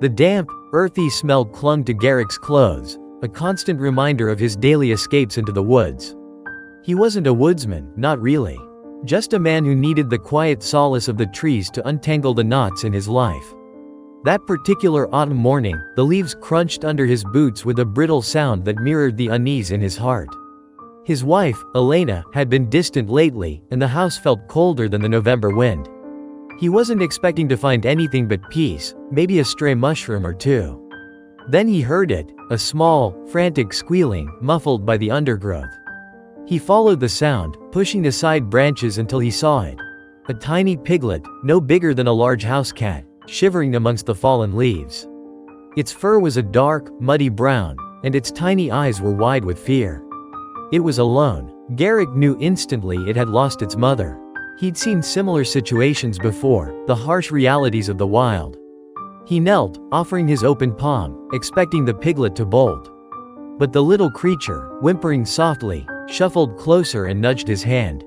The damp, earthy smell clung to Garrick's clothes, a constant reminder of his daily escapes into the woods. He wasn't a woodsman, not really. Just a man who needed the quiet solace of the trees to untangle the knots in his life. That particular autumn morning, the leaves crunched under his boots with a brittle sound that mirrored the unease in his heart. His wife, Elena, had been distant lately, and the house felt colder than the November wind. He wasn't expecting to find anything but peace, maybe a stray mushroom or two. Then he heard it, a small, frantic squealing, muffled by the undergrowth. He followed the sound, pushing aside branches until he saw it. A tiny piglet, no bigger than a large house cat, shivering amongst the fallen leaves. Its fur was a dark, muddy brown, and its tiny eyes were wide with fear. It was alone. Garrick knew instantly it had lost its mother. He'd seen similar situations before, the harsh realities of the wild. He knelt, offering his open palm, expecting the piglet to bolt. But the little creature, whimpering softly, shuffled closer and nudged his hand.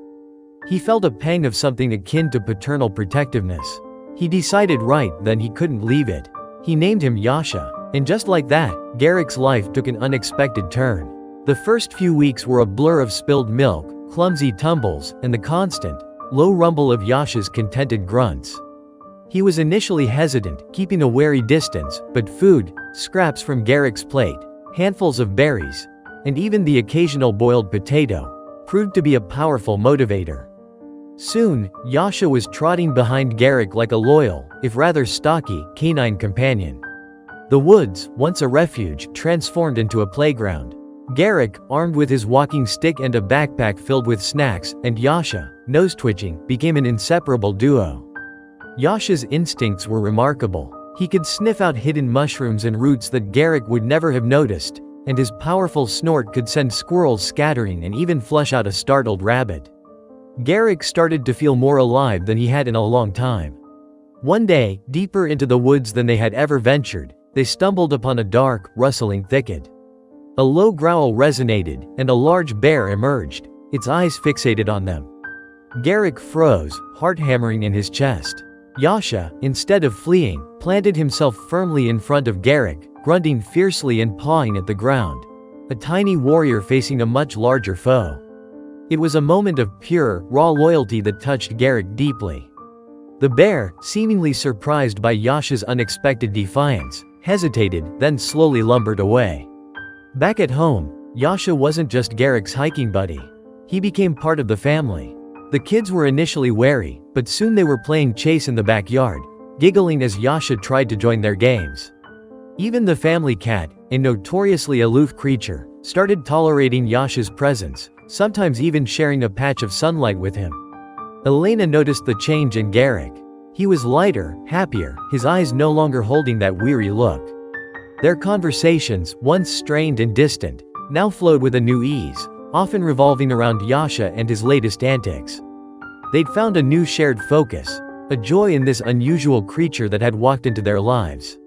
He felt a pang of something akin to paternal protectiveness. He decided right then he couldn't leave it. He named him Yasha, and just like that, Garrick's life took an unexpected turn. The first few weeks were a blur of spilled milk, clumsy tumbles, and the constant, low rumble of Yasha's contented grunts. He was initially hesitant, keeping a wary distance, but food, scraps from Garrick's plate, handfuls of berries, and even the occasional boiled potato, proved to be a powerful motivator. Soon, Yasha was trotting behind Garrick like a loyal, if rather stocky, canine companion. The woods, once a refuge, transformed into a playground. Garrick, armed with his walking stick and a backpack filled with snacks, and Yasha, nose-twitching, became an inseparable duo. Yasha's instincts were remarkable. He could sniff out hidden mushrooms and roots that Garrick would never have noticed, and his powerful snort could send squirrels scattering and even flush out a startled rabbit. Garrick started to feel more alive than he had in a long time. One day, deeper into the woods than they had ever ventured, they stumbled upon a dark, rustling thicket. A low growl resonated, and a large bear emerged, its eyes fixated on them. Garrick froze, heart hammering in his chest. Yasha, instead of fleeing, planted himself firmly in front of Garrick, grunting fiercely and pawing at the ground. A tiny warrior facing a much larger foe. It was a moment of pure, raw loyalty that touched Garrick deeply. The bear, seemingly surprised by Yasha's unexpected defiance, hesitated, then slowly lumbered away. Back at home, Yasha wasn't just Garrick's hiking buddy. He became part of the family. The kids were initially wary, but soon they were playing chase in the backyard, giggling as Yasha tried to join their games. Even the family cat, a notoriously aloof creature, started tolerating Yasha's presence, sometimes even sharing a patch of sunlight with him. Elena noticed the change in Garrick. He was lighter, happier, his eyes no longer holding that weary look. Their conversations, once strained and distant, now flowed with a new ease, often revolving around Yasha and his latest antics. They'd found a new shared focus, a joy in this unusual creature that had walked into their lives.